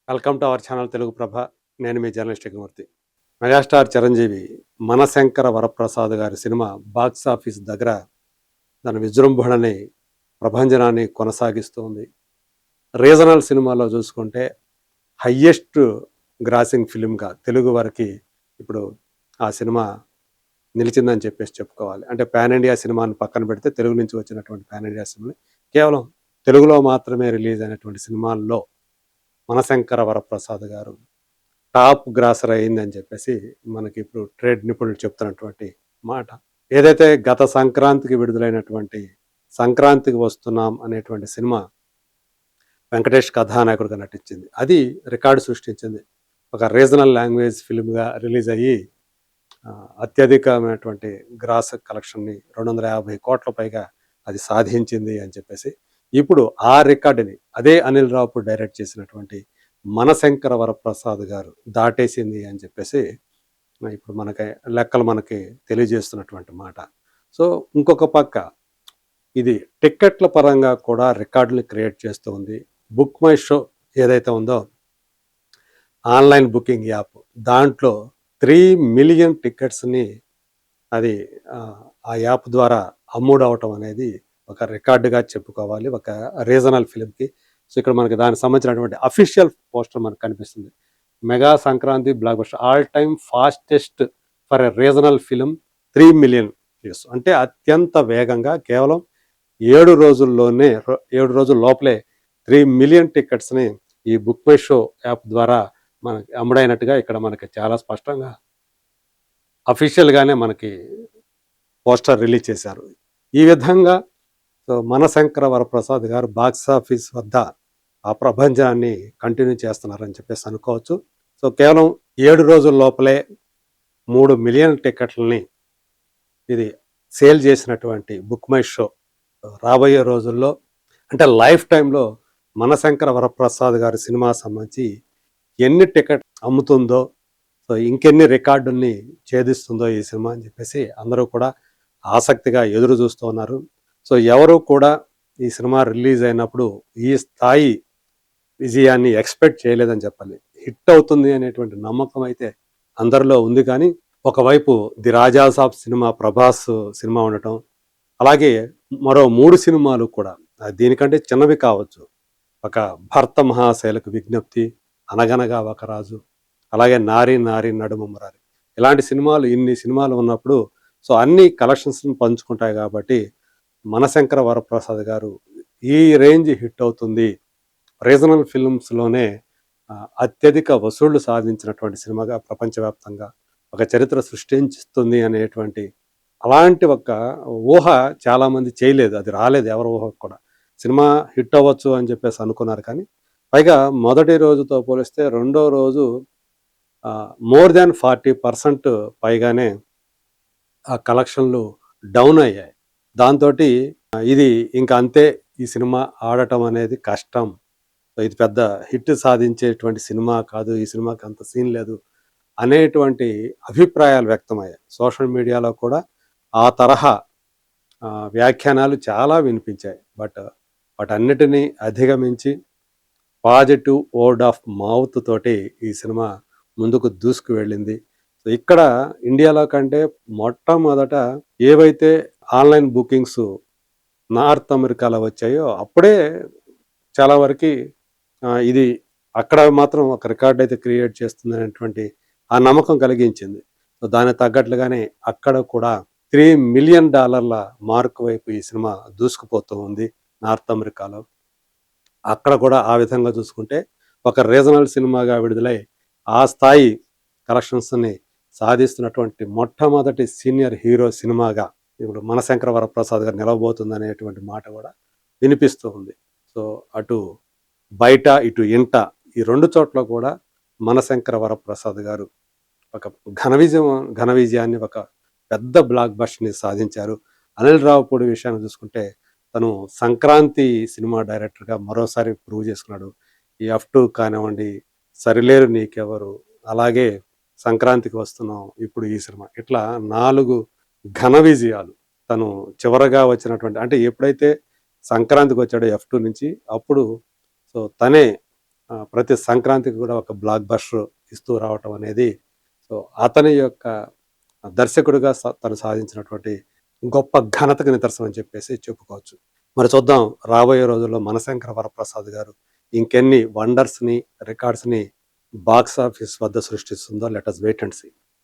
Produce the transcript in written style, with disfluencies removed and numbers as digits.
Welcome to our channel Telugu Prabha. నేను మీ journalist Yagnamurthy. Megastar Chiranjeevi 'Manashankara Varaprasad' గారి సినిమా బాక్స్ ఆఫీస్ దగ్గర తన విజృంభణని, ప్రభంజనాన్ని కొనసాగిస్తూ ఉంది. రీజనల్ సినిమాలో చూసుకుంటే హయ్యెస్ట్ గ్రాసింగ్ ఫిల్మ్‌గా తెలుగు వారికి ఇప్పుడు ఆ సినిమా నిలిచిందని చెప్పుకోవాలి. అంటే పాన్ ఇండియా సినిమాని పక్కన పెడితే తెలుగు నుంచి వచ్చినటువంటి పాన్ ఇండియా సినిమాని కేవలం తెలుగులో మాత్రమే రిలీజ్ అయినటువంటి సినిమాల్లో 'మనశంకర వరప్రసాద్' గారు టాప్ గ్రాసర్ అయిందని మనకి ఇప్పుడు ట్రేడ్ నిపుణులు చెప్తున్నటువంటి మాట. ఏదైతే గత సంక్రాంతికి విడుదలైనటువంటి 'సంక్రాంతికి వస్తున్నాం' అనేటువంటి సినిమా వెంకటేష్ కథానాయకుడిగా నటించింది. అది రికార్డు సృష్టించింది. ఒక రీజనల్ లాంగ్వేజ్ ఫిల్మ్‌గా రిలీజ్ అయ్యి అత్యధికమైనటువంటి గ్రాస్ కలెక్షన్‌ని 250 కోట్ల పైగా అది సాధించింది అని ఇప్పుడు ఆ రికార్డుని అదే అనిల్ రావుపూడి డైరెక్ట్ చేసినటువంటి 'మనశంకర వరప్రసాద్' గారు దాటేసింది అని ఇప్పుడు లెక్కలు మనకి తెలియజేస్తున్నటువంటి మాట. సో ఇంకొక పక్క ఇది టిక్కెట్ల పరంగా కూడా రికార్డుని క్రియేట్ చేస్తూ ఉంది. బుక్ మై షో ఏదైతే ఉందో ఆన్‌లైన్ బుకింగ్ యాప్, దాంట్లో 3 మిలియన్ టికెట్స్‌ని అది ఆ యాప్ ద్వారా అమ్ముడవటం అనేది ఒక రికార్డుగా చెప్పుకోవాలి ఒక రీజనల్ ఫిల్మ్‌కి. సో ఇక్కడ మనకి దానికి సంబంధించినటువంటి అఫీషియల్ పోస్టర్ మనకు కనిపిస్తుంది. Mega Sankranti block buster all time fastest for a regional film 3 million views. అంటే అత్యంత వేగంగా కేవలం 7 రోజుల్లోనే 7 రోజుల లోపలే 3 మిలియన్ టికెట్స్‌ని ఈ బుక్ మై షో యాప్ ద్వారా మనకి అమ్ముడైనట్టుగా ఇక్కడ మనకి చాలా స్పష్టంగా అఫీషియల్‌గానే మనకి పోస్టర్ రిలీజ్ చేశారు. ఈ విధంగా సో 'మనశంకర వరప్రసాద్' గారు బాక్స్ ఆఫీస్ వద్ద ఆ ప్రభంజనాన్ని కంటిన్యూ చేస్తున్నారని అనుకోవచ్చు. సో కేవలం 7 రోజుల లోపలే 3 మిలియన్ టికెట్లని ఇది సేల్ చేసినటువంటి బుక్ మై షో రాబోయే రోజుల్లో అంటే లైఫ్ టైంలో 'మనశంకర వరప్రసాద్' గారి సినిమా సంబంధించి ఎన్ని టికెట్ అమ్ముతుందో, సో ఇంకెన్ని రికార్డుల్ని ఛేదిస్తుందో ఈ సినిమా అని అందరూ కూడా ఆసక్తిగా ఎదురు చూస్తూ ఉన్నారు. సో ఎవరు కూడా ఈ సినిమా రిలీజ్ అయినప్పుడు ఈ స్థాయి విజయాన్ని ఎక్స్పెక్ట్ చేయలేదని చెప్పాలి. హిట్ అవుతుంది అనేటువంటి నమ్మకం అయితే అందరిలో ఉంది. కానీ ఒకవైపు 'the Raja Saab' cinema, Prabhas cinema ఉండటం, అలాగే మరో 3 సినిమాలు కూడా దీనికంటే చిన్నవి కావచ్చు. ఒక 'భర్త మహాశైలకు విజ్ఞప్తి', 'అనగనగా ఒక రాజు', అలాగే 'నారి నారి నడుమ మురారి' ఇలాంటి సినిమాలు ఇన్ని సినిమాలు ఉన్నప్పుడు సో అన్ని కలెక్షన్స్‌ని పంచుకుంటాయి కాబట్టి 'మనశంకర వరప్రసాద్' గారు ఈ రేంజ్ హిట్ అవుతుంది, రీజనల్ ఫిల్మ్స్‌లోనే అత్యధిక వసూళ్లు సాధించినటువంటి సినిమాగా ప్రపంచవ్యాప్తంగా ఒక చరిత్ర సృష్టించుతుంది అనేటువంటి అలాంటి ఒక ఊహ చాలామంది చేయలేదు. అది రాలేదు ఎవరి ఊహకు కూడా. సినిమా హిట్ అవ్వచ్చు అని అనుకున్నారు. కానీ పైగా మొదటి రోజుతో పోలిస్తే రెండో రోజు మోర్ దాన్ 40% పైగానే ఆ కలెక్షన్లు డౌన్ అయ్యాయి. దాంతోటి ఇది ఇంక అంతే, ఈ సినిమా ఆడటం అనేది కష్టం, ఇది పెద్ద హిట్ సాధించేటువంటి సినిమా కాదు, ఈ సినిమాకి అంత సీన్ లేదు అనేటువంటి అభిప్రాయాలు వ్యక్తమయ్యాయి. సోషల్ మీడియాలో కూడా ఆ తరహా వ్యాఖ్యానాలు చాలా వినిపించాయి. బట్ వాటన్నిటినీ అధిగమించి పాజిటివ్ వర్డ్ ఆఫ్ మౌత్ తోటి ఈ సినిమా ముందుకు దూసుకు వెళ్ళింది. సో ఇక్కడ ఇండియాలో కంటే మొట్టమొదట ఏవైతే ఆన్లైన్ బుకింగ్స్ నార్త్ అమెరికాలో వచ్చాయో అప్పుడే చాలా వరకు ఇది అక్కడ మాత్రం ఒక రికార్డ్ అయితే క్రియేట్ చేస్తుంది అనేటువంటి ఆ నమ్మకం కలిగించింది. సో దానికి తగ్గట్లుగానే అక్కడ కూడా $3 మిలియన్ మార్క్ వైపు ఈ సినిమా దూసుకుపోతూ ఉంది నార్త్ అమెరికాలో. అక్కడ కూడా ఆ విధంగా చూసుకుంటే ఒక రీజనల్ సినిమాగా విడుదలై ఆ స్థాయి కలెక్షన్స్ని సాధిస్తున్నటువంటి మొట్టమొదటి సీనియర్ హీరో సినిమాగా ఇప్పుడు 'మనశంకర వరప్రసాద్' గారు నిలవబోతుంది అనేటువంటి మాట కూడా వినిపిస్తూ ఉంది. సో అటు బయట ఇటు ఇంట ఈ 2 చోట్ల కూడా 'మనశంకర వరప్రసాద్' గారు ఒక ఘన విజయాన్ని, ఒక పెద్ద బ్లాక్ బస్టర్ని సాధించారు. అనిల్ రావుపూడి విషయాన్ని చూసుకుంటే తను సంక్రాంతి సినిమా డైరెక్టర్గా మరోసారి ప్రూవ్ చేసుకున్నాడు. ఈ F2 కానివ్వండి, సరిలేరు నీకెవరు, అలాగే సంక్రాంతికి వస్తున్నాం, ఇప్పుడు ఈ సినిమా, ఇట్లా 4 ఘన విజయాలు తను చివరగా వచ్చినటువంటి, అంటే ఎప్పుడైతే సంక్రాంతికి వచ్చాడో F2 నుంచి అప్పుడు సో తనే ప్రతి సంక్రాంతికి కూడా ఒక బ్లాక్ బస్టర్ ఇస్తూ రావటం అనేది సో అతని యొక్క దర్శకుడిగా తను సాధించినటువంటి గొప్ప ఘనతకు నిదర్శనం అని చెప్పేసి చెప్పుకోవచ్చు. మరి చూద్దాం రాబోయే రోజుల్లో మనశంకర వరప్రసాద్ గారు ఇంకెన్ని వండర్స్‌ని, రికార్డ్స్‌ని బాక్స్ ఆఫీస్ వద్ద సృష్టిస్తుందో let us wait and see.